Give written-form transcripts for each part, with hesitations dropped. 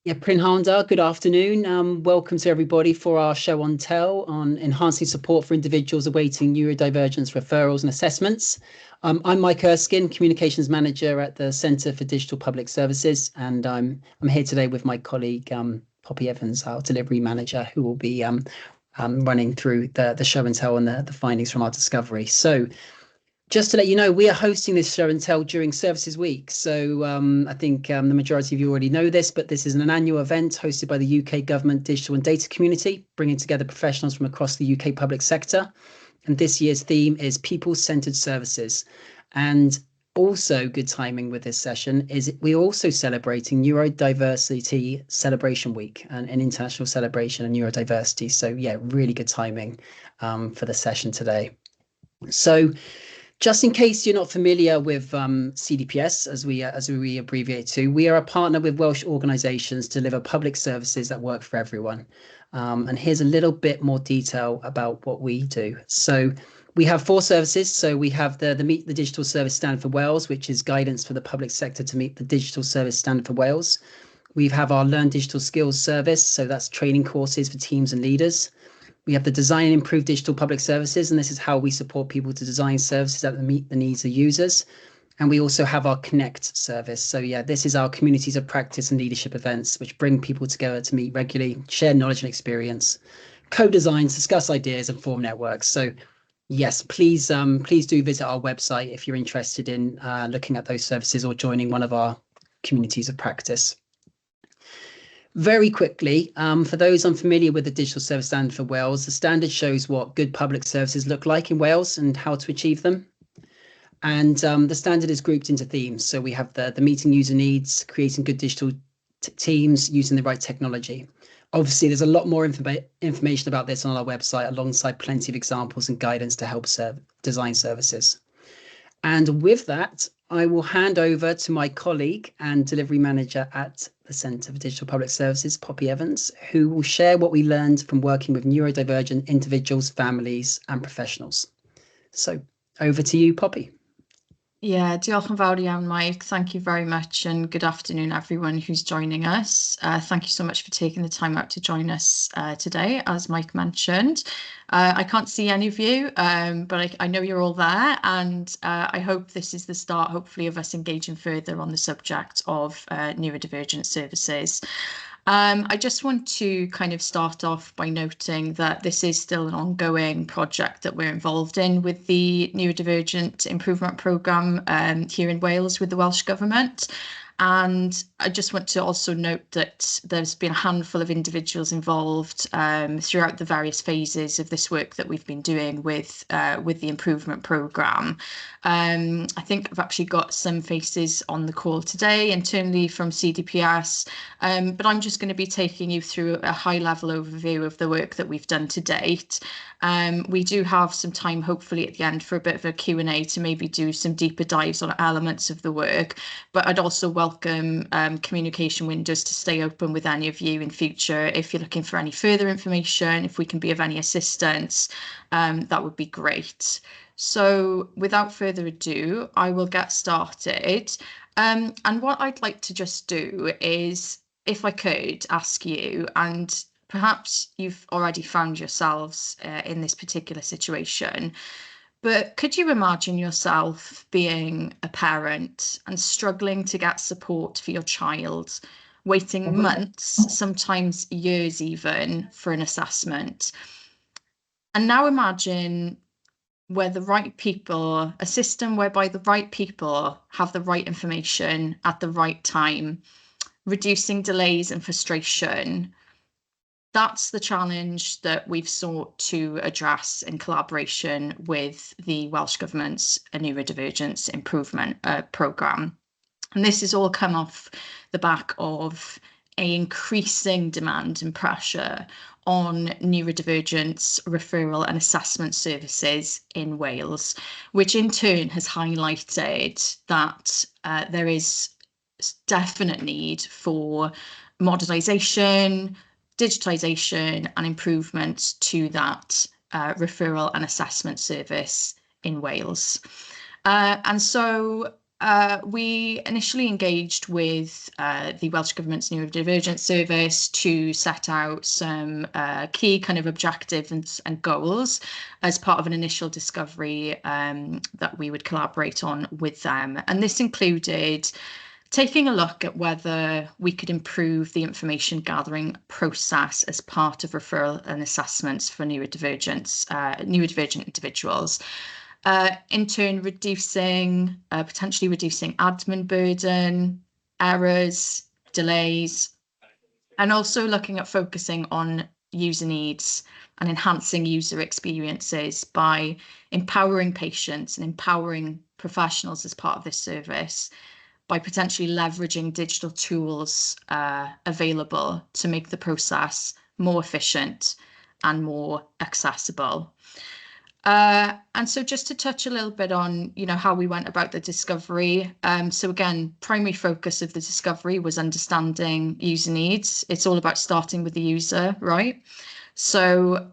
Yeah, Prynhanda, good afternoon. Welcome to everybody for our show on Tell on enhancing support for individuals awaiting neurodivergence referrals and assessments. I'm Mike Erskine, Communications Manager at the Centre for Digital Public Services, and I'm here today with my colleague Poppy Evans, our Delivery Manager, who will be running through the show and tell and the findings from our discovery. So, just to let you know, we are hosting this show and tell during Services Week. So I think the majority of you already know this, but this is an annual event hosted by the UK Government Digital and Data Community, bringing together professionals from across the UK public sector. And this year's theme is People-Centred Services. And also good timing with this session is we're also celebrating Neurodiversity Celebration Week, an international celebration of neurodiversity. So yeah, really good timing for the session today. So just in case you're not familiar with CDPS, as we abbreviate to, we are a partner with Welsh organisations to deliver public services that work for everyone. And here's a little bit more detail about what we do. So we have 4 services. So we have the Meet the Digital Service Standard for Wales, which is guidance for the public sector to meet the Digital Service Standard for Wales. We have our Learn Digital Skills service. So that's training courses for teams and leaders. We have the Design and Improve Digital Public Services, and this is how we support people to design services that meet the needs of users. And we also have our Connect service. So yeah, this is our communities of practice and leadership events, which bring people together to meet regularly, share knowledge and experience, co-designs, discuss ideas and form networks. So yes, please do visit our website if you're interested in looking at those services or joining one of our communities of practice. Very quickly, for those unfamiliar with the Digital Service Standard for Wales, the standard shows what good public services look like in Wales and how to achieve them. And the standard is grouped into themes. So we have the meeting user needs, creating good digital teams, using the right technology. Obviously, there's a lot more information about this on our website, alongside plenty of examples and guidance to help design services. And with that, I will hand over to my colleague and delivery manager at the Centre for Digital Public Services, Poppy Evans, who will share what we learned from working with neurodivergent individuals, families and professionals. So over to you, Poppy. Yeah, diolch yn fawr iawn, Mike. Thank you very much, and good afternoon, everyone who's joining us. Thank you so much for taking the time out to join us today, as Mike mentioned. I can't see any of you, but I know you're all there, and I hope this is the start, hopefully, of us engaging further on the subject of neurodivergent services. I just want to kind of start off by noting that this is still an ongoing project that we're involved in with the Neurodivergent Improvement Programme here in Wales with the Welsh Government. And I just want to also note that there's been a handful of individuals involved throughout the various phases of this work that we've been doing with the improvement programme. I think I've actually got some faces on the call today internally from CDPS, but I'm just going to be taking you through a high-level overview of the work that we've done to date. We do have some time, hopefully, at the end for a bit of a Q&A to maybe do some deeper dives on elements of the work, but I'd also welcome communication windows to stay open with any of you in future. If you're looking for any further information, if we can be of any assistance, that would be great. So without further ado, I will get started. And what I'd like to just do is, if I could ask you, and perhaps you've already found yourselves in this particular situation, but could you imagine yourself being a parent and struggling to get support for your child, waiting months, sometimes years even, for an assessment? And now imagine where the right people, a system whereby the right people have the right information at the right time, reducing delays and frustration. That's the challenge that we've sought to address in collaboration with the Welsh Government's Neurodivergence Improvement Programme. And this has all come off the back of an increasing demand and pressure on neurodivergence referral and assessment services in Wales, which in turn has highlighted that there is definite need for modernisation, digitisation and improvement to that referral and assessment service in Wales. And so we initially engaged with the Welsh Government's Neurodivergence Service to set out some key kind of objectives and goals as part of an initial discovery that we would collaborate on with them. And this included taking a look at whether we could improve the information gathering process as part of referral and assessments for neurodivergent individuals. In turn, potentially reducing admin burden, errors, delays, and also looking at focusing on user needs and enhancing user experiences by empowering patients and empowering professionals as part of this service, by potentially leveraging digital tools available to make the process more efficient and more accessible. And so just to touch a little bit on, how we went about the discovery. So again, primary focus of the discovery was understanding user needs. It's all about starting with the user, right? So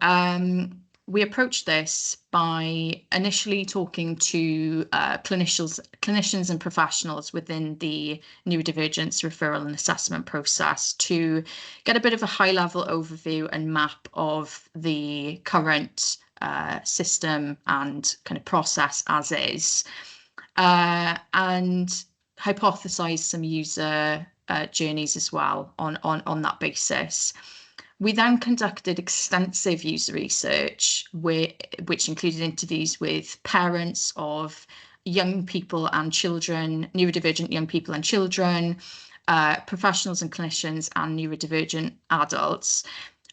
we approached this by initially talking to clinicians and professionals within the neurodivergence referral and assessment process to get a bit of a high-level overview and map of the current system and kind of process as is, and hypothesize some user journeys as well on that basis. We then conducted extensive user research, which included interviews with parents of young people and children, neurodivergent young people and children, professionals and clinicians, and neurodivergent adults,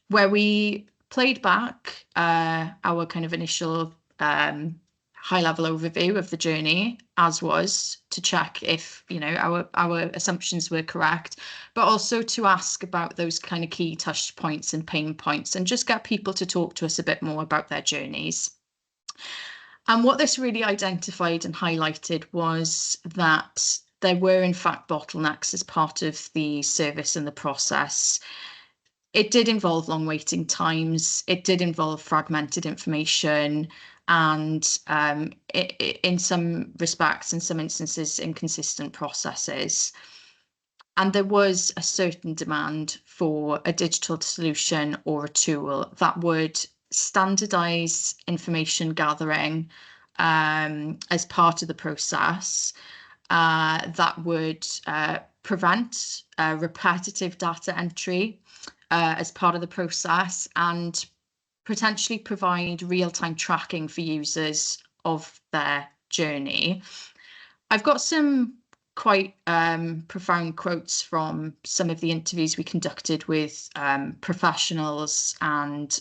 where we played back our kind of initial high-level overview of the journey, as was, to check if our assumptions were correct, but also to ask about those kind of key touch points and pain points, and just get people to talk to us a bit more about their journeys. And what this really identified and highlighted was that there were in fact bottlenecks as part of the service and the process. It did involve long waiting times, it did involve fragmented information, and in some respects, in some instances, inconsistent processes. And there was a certain demand for a digital solution or a tool that would standardize information gathering as part of the process, that would prevent repetitive data entry as part of the process, and potentially provide real-time tracking for users of their journey. I've got some quite profound quotes from some of the interviews we conducted with professionals and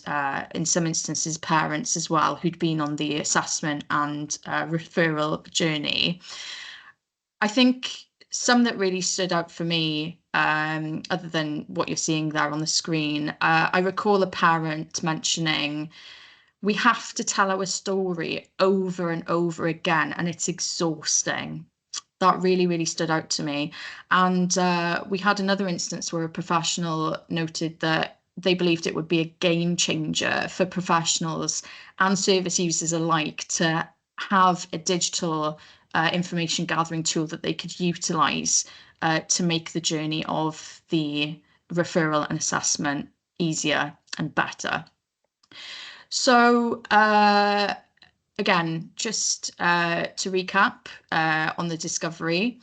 in some instances parents as well, who'd been on the assessment and referral journey. I think some that really stood out for me, other than what you're seeing there on the screen, I recall a parent mentioning, we have to tell our story over and over again, and it's exhausting. That really, really stood out to me. And we had another instance where a professional noted that they believed it would be a game changer for professionals and service users alike to have a digital information gathering tool that they could utilise to make the journey of the referral and assessment easier and better. So again, just to recap on the discovery,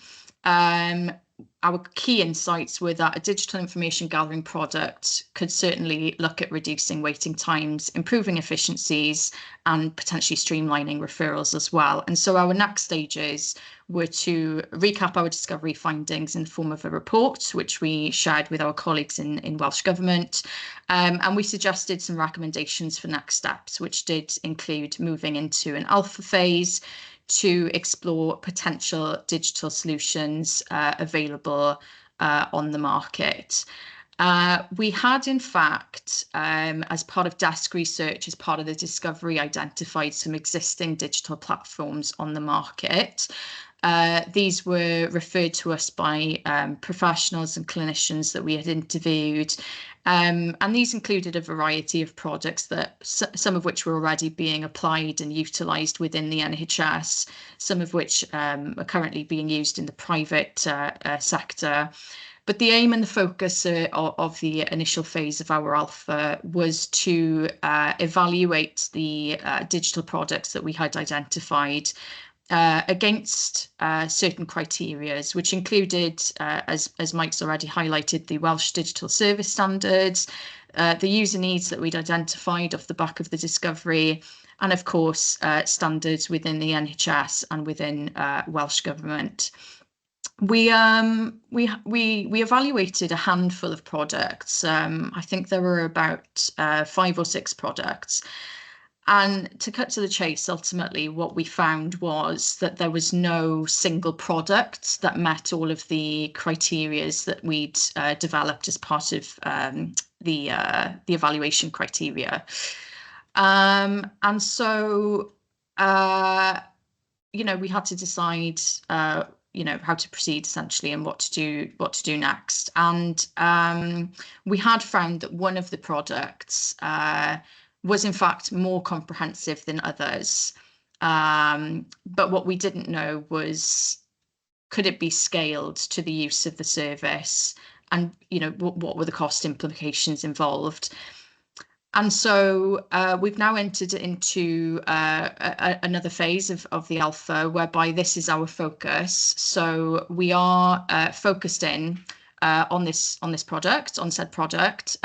our key insights were that a digital information gathering product could certainly look at reducing waiting times, improving efficiencies, and potentially streamlining referrals as well. And so our next stages were to recap our discovery findings in the form of a report, which we shared with our colleagues in Welsh Government. And we suggested some recommendations for next steps, which did include moving into an alpha phase to explore potential digital solutions available on the market. We had, in fact, as part of desk research, as part of the discovery, identified some existing digital platforms on the market. These were referred to us by professionals and clinicians that we had interviewed. And these included a variety of products that some of which were already being applied and utilised within the NHS, some of which are currently being used in the private sector. But the aim and the focus of the initial phase of our alpha was to evaluate the digital products that we had identified against certain criteria, which included, as Mike's already highlighted, the Welsh Digital Service Standards, the user needs that we'd identified off the back of the discovery, and of course, standards within the NHS and within Welsh Government. We evaluated a handful of products. I think there were about 5 or 6 products. And to cut to the chase, ultimately, what we found was that there was no single product that met all of the criteria that we'd developed as part of the evaluation criteria. And so, we had to decide, how to proceed essentially and what to do next. And we had found that one of the products was in fact more comprehensive than others. But what we didn't know was, could it be scaled to the use of the service? And, what were the cost implications involved? And so we've now entered into another phase of the alpha, whereby this is our focus. So we are focused in on said product.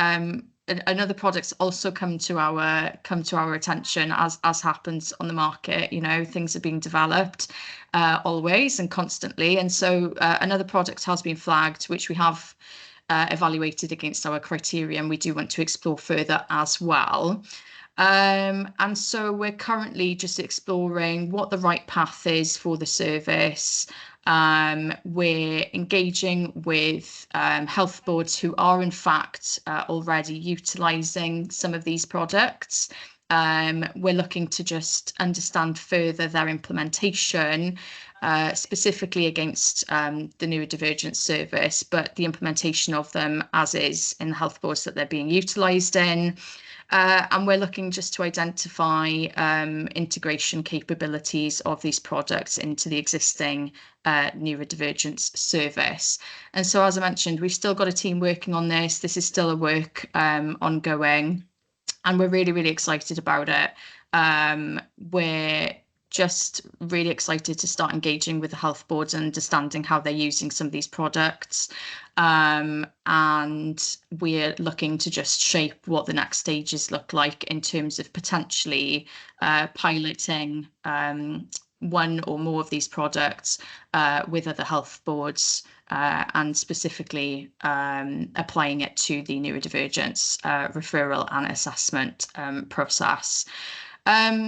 And other products also come to our attention as happens on the market. Things are being developed always and constantly. And so another product has been flagged, which we have evaluated against our criteria, and we do want to explore further as well. And so we're currently just exploring what the right path is for the service. We're engaging with health boards who are in fact already utilising some of these products. We're looking to just understand further their implementation, specifically against the neurodivergence service, but the implementation of them as is in the health boards that they're being utilised in. And we're looking just to identify integration capabilities of these products into the existing neurodivergence service. And so, as I mentioned, we've still got a team working on this. This is still a work ongoing, and we're really, really excited about it. We're just really excited to start engaging with the health boards and understanding how they're using some of these products. And we're looking to just shape what the next stages look like in terms of potentially piloting one or more of these products with other health boards, and specifically applying it to the neurodivergence referral and assessment process.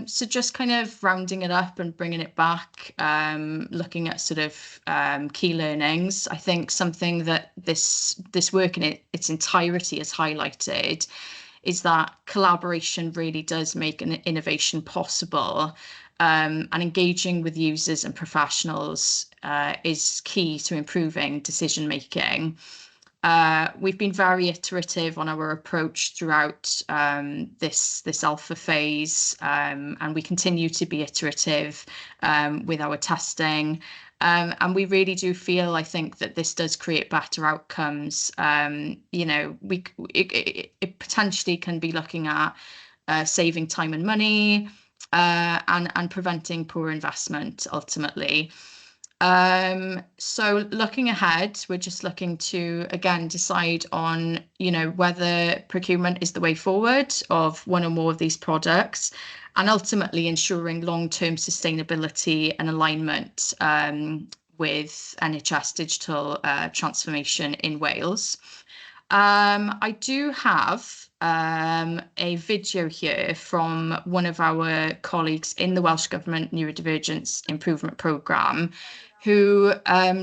So just kind of rounding it up and bringing it back, looking at sort of key learnings. I think something that this work in its entirety has highlighted is that collaboration really does make an innovation possible, and engaging with users and professionals is key to improving decision making. We've been very iterative on our approach throughout this alpha phase, and we continue to be iterative with our testing. And we really do feel, I think, that this does create better outcomes. It potentially can be looking at saving time and money, and preventing poor investment ultimately. So looking ahead, we're just looking to, again, decide on, whether procurement is the way forward of one or more of these products, and ultimately ensuring long-term sustainability and alignment with NHS digital transformation in Wales. I do have a video here from one of our colleagues in the Welsh Government Neurodivergence Improvement Programme, who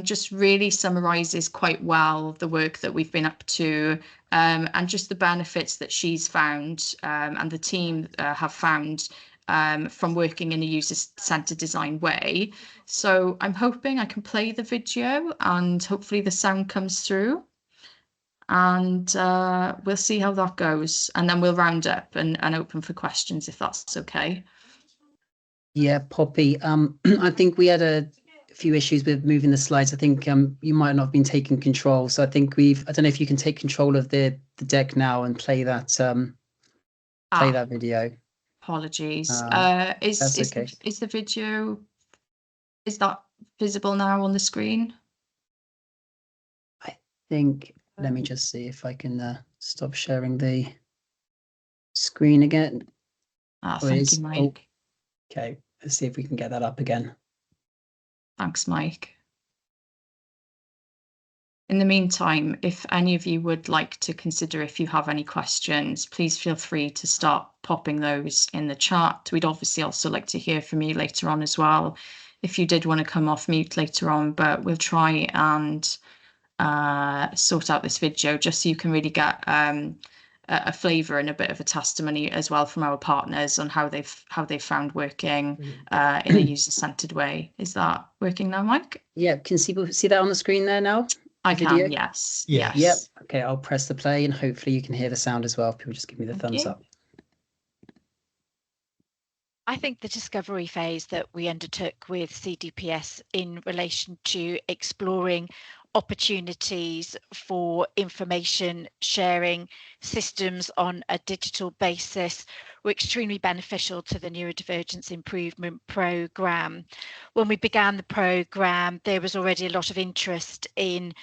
just really summarises quite well the work that we've been up to, and just the benefits that she's found and the team have found from working in a user-centered design way. So I'm hoping I can play the video and hopefully the sound comes through. And we'll see how that goes. And then we'll round up and open for questions if that's okay. Yeah, Poppy. I think we had a few issues with moving the slides. I think you might not have been taking control. So I think I don't know if you can take control of the deck now and play that that video. Apologies. That's okay. Is the video, is that visible now on the screen? I think, let me just see if I can stop sharing the screen again. Thank you, Mike. Okay, let's see if we can get that up again. Thanks, Mike. In the meantime, if any of you would like to consider, if you have any questions, please feel free to start popping those in the chat. We'd obviously also like to hear from you later on as well, if you did want to come off mute later on, but we'll try and sort out this video just so you can really get a flavour and a bit of a testimony as well from our partners on how they've found working in a user-centered way. Is that working now, Mike? Yeah, can people see that on the screen there now? I can, yes. Yeah. Yep. Okay, I'll press the play and hopefully you can hear the sound as well. People just give me the thumbs up. I think the discovery phase that we undertook with CDPS in relation to exploring opportunities for information sharing systems on a digital basis were extremely beneficial to the neurodivergence improvement programme. When we began the programme, there was already a lot of interest in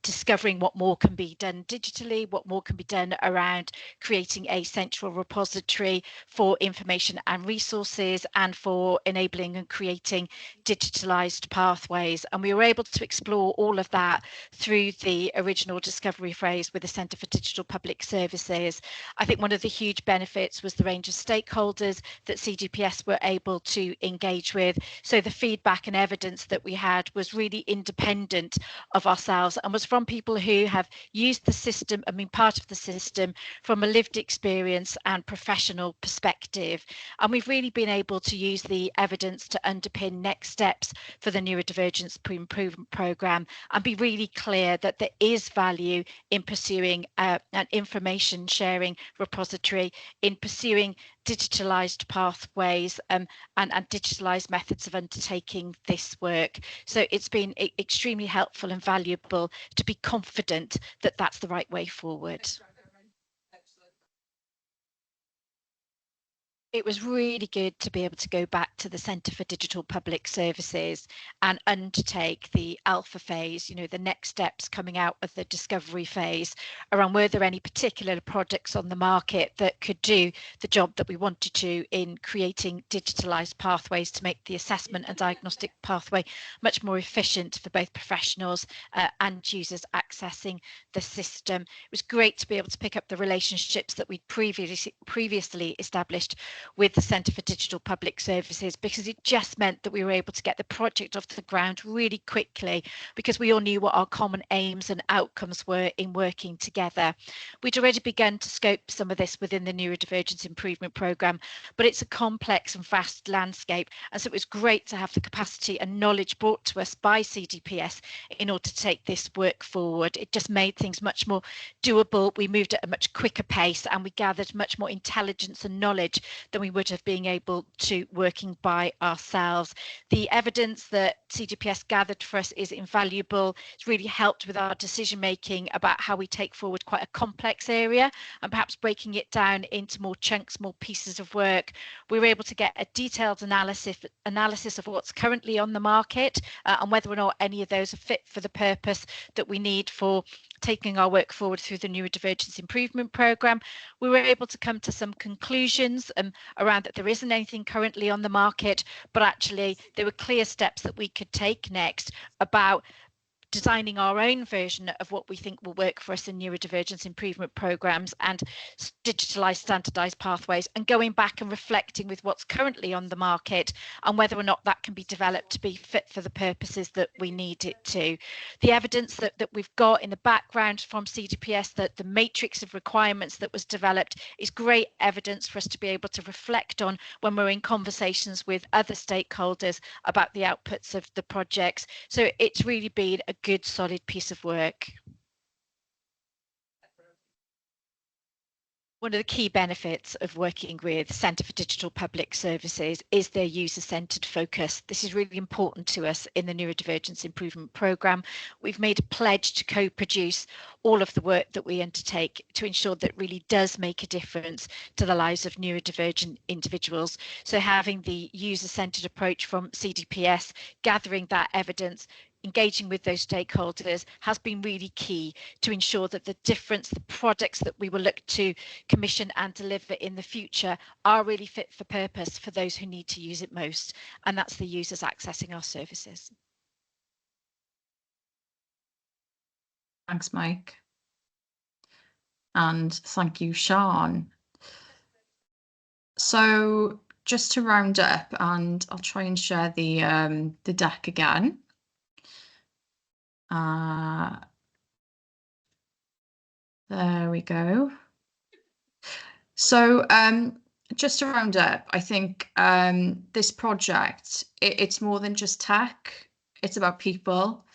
discovering what more can be done digitally, what more can be done around creating a central repository for information and resources, and for enabling and creating digitalised pathways. And we were able to explore all of that through the original discovery phase with the Centre for Digital Public Services. I think one of the huge benefits was the range of stakeholders that CDPS were able to engage with. So the feedback and evidence that we had was really independent of ourselves and was from people who have used the system and been part of the system from a lived experience and professional perspective. And we've really been able to use the evidence to underpin next steps for the neurodivergence improvement programme and be really clear that there is value in pursuing an information sharing repository, in pursuing digitalised pathways and digitalised methods of undertaking this work. So it's been extremely helpful and valuable to be confident that that's the right way forward. It was really good to be able to go back to the Centre for Digital Public Services and undertake the alpha phase, you know, the next steps coming out of the discovery phase around were there any particular projects on the market that could do the job that we wanted to in creating digitalised pathways to make the assessment and diagnostic pathway much more efficient for both professionals and users accessing the system. It was great to be able to pick up the relationships that we'd previously established with the Centre for Digital Public Services, because it just meant that we were able to get the project off the ground really quickly, because we all knew what our common aims and outcomes were in working together. We'd already begun to scope some of this within the Neurodivergence Improvement Programme, but it's a complex and vast landscape, and so it was great to have the capacity and knowledge brought to us by CDPS in order to take this work forward. It just made things much more doable. We moved at a much quicker pace and we gathered much more intelligence and knowledge than we would have been able to working by ourselves. The evidence that CDPS gathered for us is invaluable. It's really helped with our decision making about how we take forward quite a complex area and perhaps breaking it down into more chunks, more pieces of work. We were able to get a detailed analysis of what's currently on the market and whether or not any of those are fit for the purpose that we need for taking our work forward through the Neurodivergence Improvement Programme. We were able to come to some conclusions around that there isn't anything currently on the market, but actually there were clear steps that we could take next about designing our own version of what we think will work for us in neurodivergence improvement programs and digitalised standardised pathways, and going back and reflecting with what's currently on the market and whether or not that can be developed to be fit for the purposes that we need it to. The evidence that we've got in the background from CDPS, that the matrix of requirements that was developed, is great evidence for us to be able to reflect on when we're in conversations with other stakeholders about the outputs of the projects. So it's really been a good, solid piece of work. One of the key benefits of working with Centre for Digital Public Services is their user-centred focus. This is really important to us in the Neurodivergence Improvement Programme. We've made a pledge to co-produce all of the work that we undertake to ensure that it really does make a difference to the lives of neurodivergent individuals. So having the user-centred approach from CDPS, gathering that evidence, engaging with those stakeholders has been really key to ensure that the products that we will look to commission and deliver in the future are really fit for purpose for those who need to use it most, and that's the users accessing our services. Thanks, Mike. And thank you, Sian. So just to round up, and I'll try and share the deck again. There we go. So just to round up, I think this project, it's more than just tech, it's about people.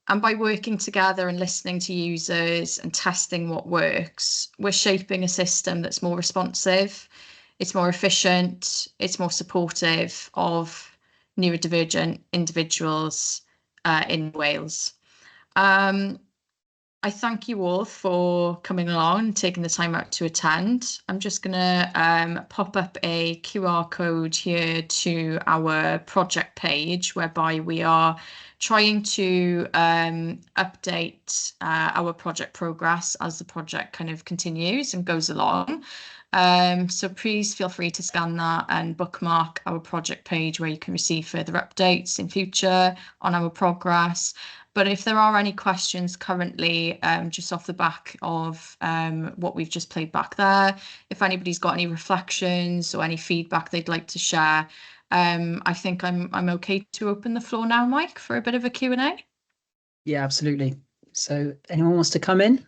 And by working together and listening to users and testing what works, we're shaping a system that's more responsive, it's more efficient, it's more supportive of neurodivergent individuals in Wales. I thank you all for coming along and taking the time out to attend. I'm just going to pop up a QR code here to our project page, whereby we are trying to update our project progress as the project kind of continues and goes along. So please feel free to scan that and bookmark our project page where you can receive further updates in future on our progress. But if there are any questions currently, just off the back of what we've just played back there, if anybody's got any reflections or any feedback they'd like to share, I think I'm okay to open the floor now, Mike, for a bit of a Q&A. Yeah, absolutely. So anyone wants to come in?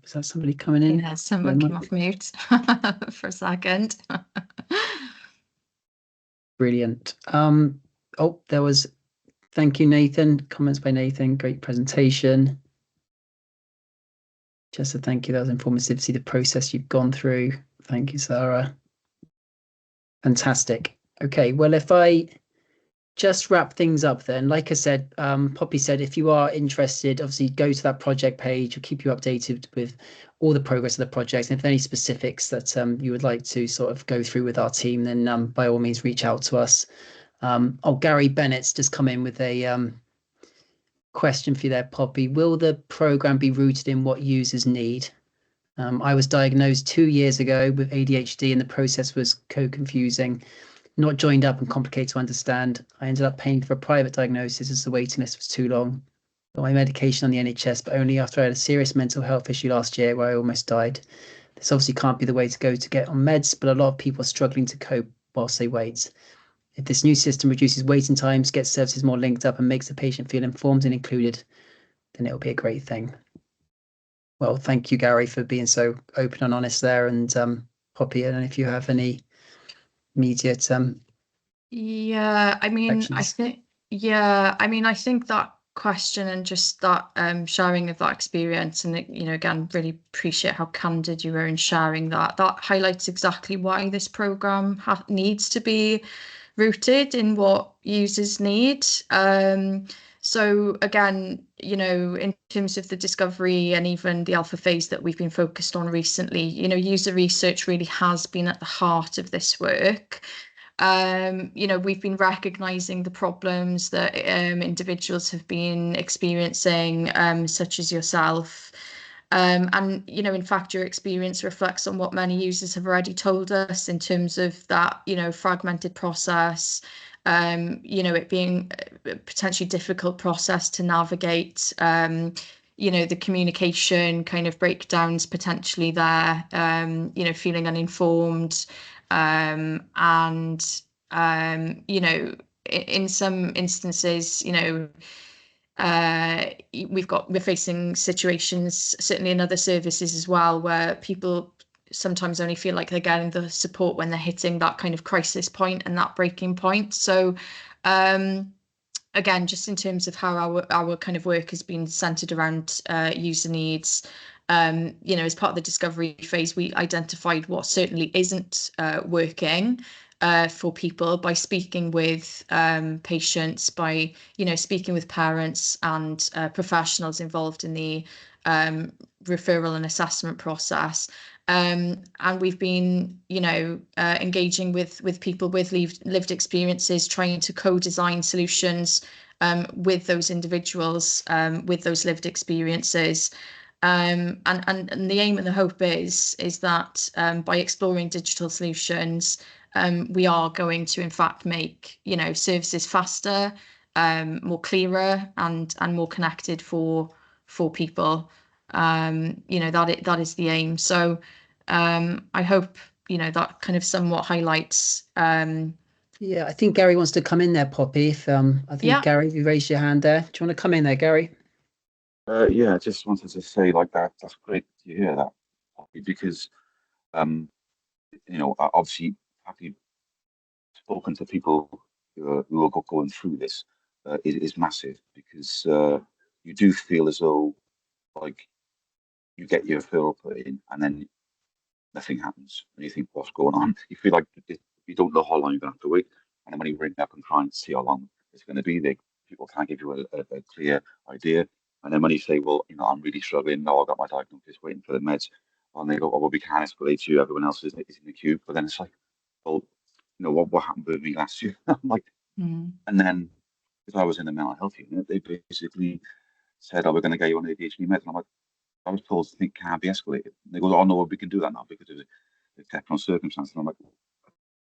Is that somebody coming in? Yeah, someone came off mute for a second. Brilliant. Oh, there was, thank you, Nathan. Comments by Nathan, great presentation. Just a thank you, that was informative to see the process you've gone through. Thank you, Sarah. Fantastic. Okay, well, if I just wrap things up then, like I said, Poppy said, if you are interested, obviously go to that project page. We'll keep you updated with all the progress of the projects. And if there are any specifics that you would like to sort of go through with our team, then by all means, reach out to us. Oh, Gary Bennett's just come in with a question for you there, Poppy. Will the program be rooted in what users need? I was diagnosed 2 years ago with ADHD and the process was confusing. Not joined up and complicated to understand. I ended up paying for a private diagnosis as the waiting list was too long. Got my medication on the NHS, but only after I had a serious mental health issue last year where I almost died. This obviously can't be the way to go to get on meds, but a lot of people are struggling to cope whilst they wait. If this new system reduces waiting times, gets services more linked up and makes the patient feel informed and included, then it'll be a great thing. Well, thank you, Gary, for being so open and honest there. And Poppy, I don't know if you have any immediate yeah, I mean, I think I think that question and just that sharing of that experience, and you know, again, really appreciate how candid you were in sharing that. That highlights exactly why this program needs to be rooted in what users need. So again, you know, in terms of the discovery and even the alpha phase that we've been focused on recently, you know, user research really has been at the heart of this work. We've been recognising the problems that individuals have been experiencing, such as yourself. And, in fact, your experience reflects on what many users have already told us in terms of that, fragmented process, it being a potentially difficult process to navigate, the communication kind of breakdowns potentially there, feeling uninformed, and, in some instances, we're facing situations, certainly in other services as well, where people sometimes only feel like they're getting the support when they're hitting that kind of crisis point and that breaking point. So again, just in terms of how our kind of work has been centered around user needs, as part of the discovery phase, we identified what certainly isn't working for people by speaking with patients, by speaking with parents and professionals involved in the referral and assessment process, and we've been engaging with people with lived experiences, trying to co-design solutions with those individuals with those lived experiences. And the aim and the hope is that by exploring digital solutions, we are going to in fact make services faster, more clearer, and more connected for people. That is the aim. So I hope that kind of somewhat highlights. Yeah, I think Gary wants to come in there, Poppy. Gary, you raised your hand there. Do you want to come in there, Gary? Yeah, I just wanted to say that's great to hear that, Poppy, because obviously having spoken to people who are going through this is massive, because you do feel as though you get your referral put in and then nothing happens, and you think, what's going on? You feel like you don't know how long you're going to have to wait, and then when you ring up and try and see how long it's going to be, people can't give you a clear idea. And then when you say, well, I'm really struggling, no, I've got my diagnosis, waiting for the meds, and they go, oh, well, we can't escalate you, everyone else is in the queue. But then it's like, well, what happened with me last year? And then, because I was in the mental health unit, they basically said, oh, we're going to get you on ADHD meds. And I'm like, I was told it can't be escalated. And they go, oh, no, well, we can do that now because of the exceptional circumstances. And I'm like,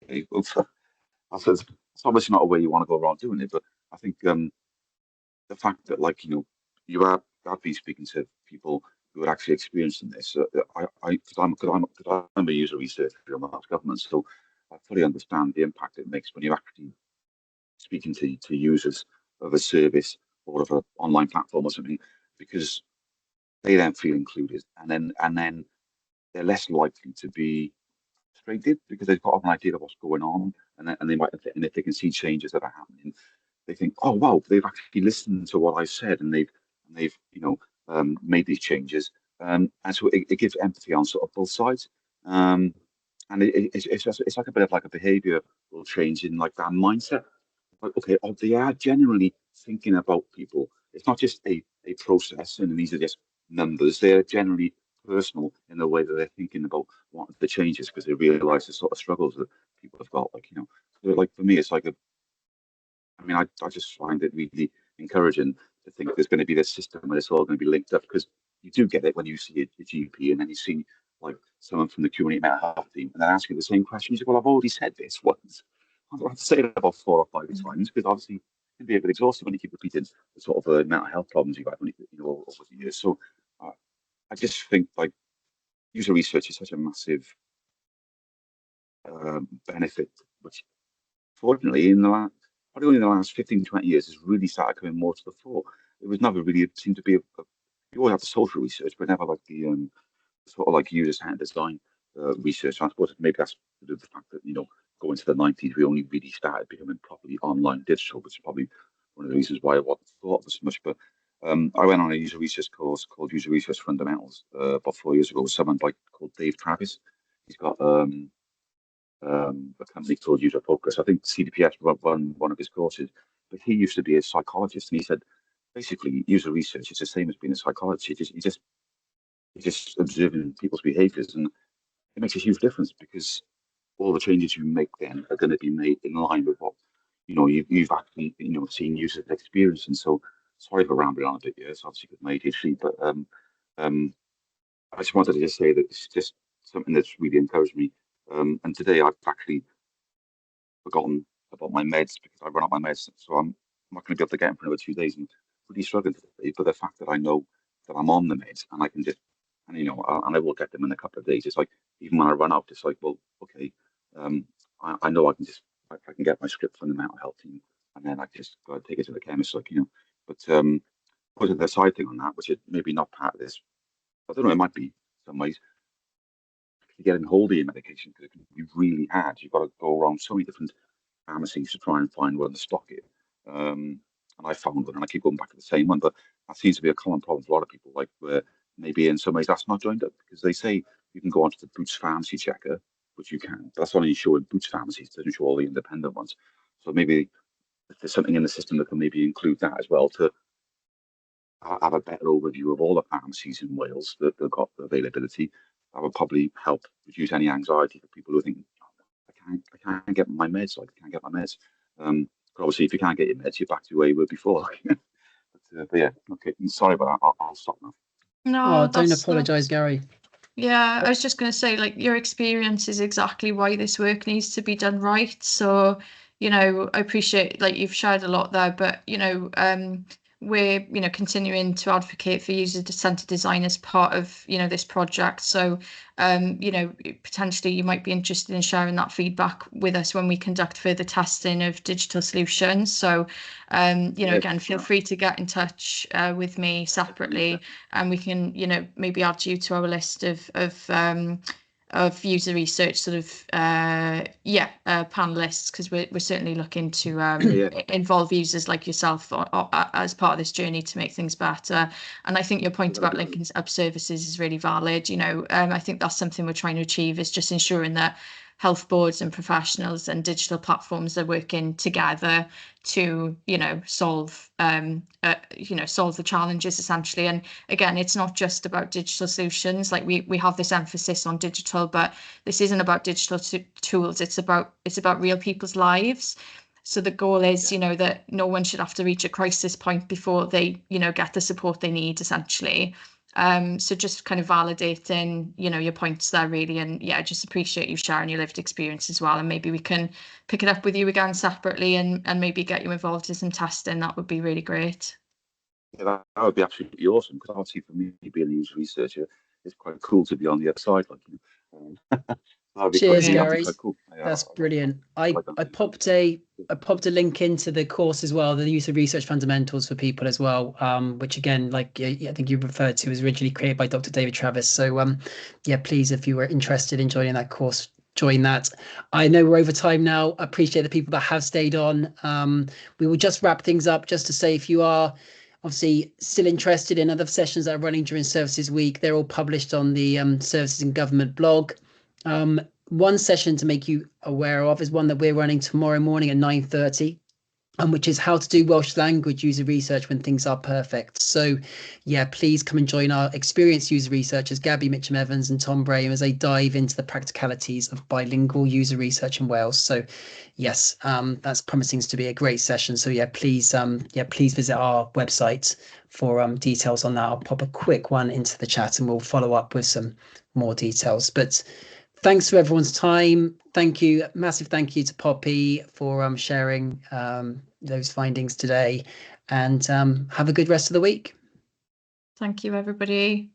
okay, well, it's obviously not a way you want to go around doing it, but I think the fact that I've been speaking to people who are actually experiencing this. I'm a user researcher on the government, so I fully understand the impact it makes when you're actually speaking to users of a service or of an online platform or something, because they then feel included, and then they're less likely to be frustrated because they've got an idea of what's going on, and they might, and if they can see changes that are happening, they think, oh wow, they've actually listened to what I said, and they've made these changes, and so it gives empathy on sort of both sides, and it's like a bit of like a behavioural change in like that mindset. Like, okay, they are generally thinking about people. It's not just a process, and these are just numbers. They're generally personal in the way that they're thinking about what the changes, because they realise the sort of struggles that people have got. Like for me, it's like I just find it really encouraging to think there's going to be this system where it's all going to be linked up, because you do get it when you see a GP and then you see like someone from the community mental health team and they're asking the same question. You say, well, I've already said this once. I don't have to say it about 4 or 5 times, because obviously it can be a bit exhausting when you keep repeating the sort of mental health problems you've had over the years. So I just think user research is such a massive benefit, which fortunately probably only in the last 15, 20 years has really started coming more to the fore. It was never really, it seemed to be you always have the social research, but never like the sort of like user-centered design research. I suppose maybe that's the fact that, going to the 90s, we only really started becoming properly online digital, which is probably one of the reasons why I wasn't thought of as much. But I went on a user research course called User Research Fundamentals about 4 years ago with someone called Dave Travis. He's got a company called User Focus. I think CDPS run one of his courses, but he used to be a psychologist, and he said basically user research is the same as being a psychologist. You're just observing people's behaviours, and it makes a huge difference, because all the changes you make then are going to be made in line with what you've actually seen users experience. And so, sorry for rambling on a bit here. It's obviously with my ADHD, but I just wanted to just say that it's just something that's really encouraged me. And today I've actually forgotten about my meds because I run out my meds, so I'm not going to be able to get them for another 2 days. And really struggling today. But the fact that I know that I'm on the meds and I can just, and I will get them in a couple of days. It's like even when I run out, it's like, well, okay, I know I can get my script from the mental health team, and then I just go and take it to the chemist, But putting the side thing on that, which is maybe not part of this, I don't know, it might be some ways. To get hold of your medication, because it can be really hard. You've got to go around so many different pharmacies to try and find where to stock it. And I found one, and I keep going back to the same one. But that seems to be a common problem for a lot of people. Like where maybe in some ways that's not joined up, because they say you can go onto the Boots pharmacy checker, which you can. That's only showing Boots pharmacies. It doesn't show all the independent ones. So maybe if there's something in the system that can maybe include that as well to have a better overview of all the pharmacies in Wales that have got the availability. That would probably help reduce any anxiety for people who think, I can't get my meds, I can't get my meds. But obviously, if you can't get your meds, you're back to where you were before. but yeah, okay, sorry about that. I'll stop now. No, don't apologise, Gary. Yeah, I was just going to say, like, your experience is exactly why this work needs to be done right. So, I appreciate, like, you've shared a lot there, but, we're, continuing to advocate for user-centered design as part of, this project. So, potentially you might be interested in sharing that feedback with us when we conduct further testing of digital solutions. So, again, feel free to get in touch with me separately, and we can, maybe add you to our list of user research sort of panelists, because we're certainly looking to involve users like yourself as part of this journey to make things better. And I think your point about linking up services is really valid. I think that's something we're trying to achieve, is just ensuring that health boards and professionals and digital platforms are working together to solve the challenges, essentially. And again, it's not just about digital solutions. Like we have this emphasis on digital, but this isn't about digital tools. It's about real people's lives. So the goal is that no one should have to reach a crisis point before they get the support they need, essentially. So just kind of validating, your points there, really. And yeah, I just appreciate you sharing your lived experience as well. And maybe we can pick it up with you again separately and maybe get you involved in some testing. That would be really great. Yeah, that would be absolutely awesome, because obviously for me, being a user researcher, it's quite cool to be on the other side. Cheers, Gary. Cool. That's brilliant. I popped a link into the course as well, the user research fundamentals for people as well, which again, like I think you referred to, was originally created by Dr. David Travis. So yeah, please, if you were interested in joining that course, join that. I know we're over time now. I appreciate the people that have stayed on. We will just wrap things up just to say, if you are obviously still interested in other sessions that are running during Services Week, they're all published on the Services in Government blog. One session to make you aware of is one that we're running tomorrow morning at 9:30, which is how to do Welsh language user research when things are perfect. So yeah, please come and join our experienced user researchers, Gabby Mitcham-Evans and Tom Braham, as they dive into the practicalities of bilingual user research in Wales. So yes, that's promising to be a great session. So yeah, please visit our website for details on that. I'll pop a quick one into the chat and we'll follow up with some more details. But thanks for everyone's time. Thank you. Massive thank you to Poppy for sharing those findings today, and have a good rest of the week. Thank you, everybody.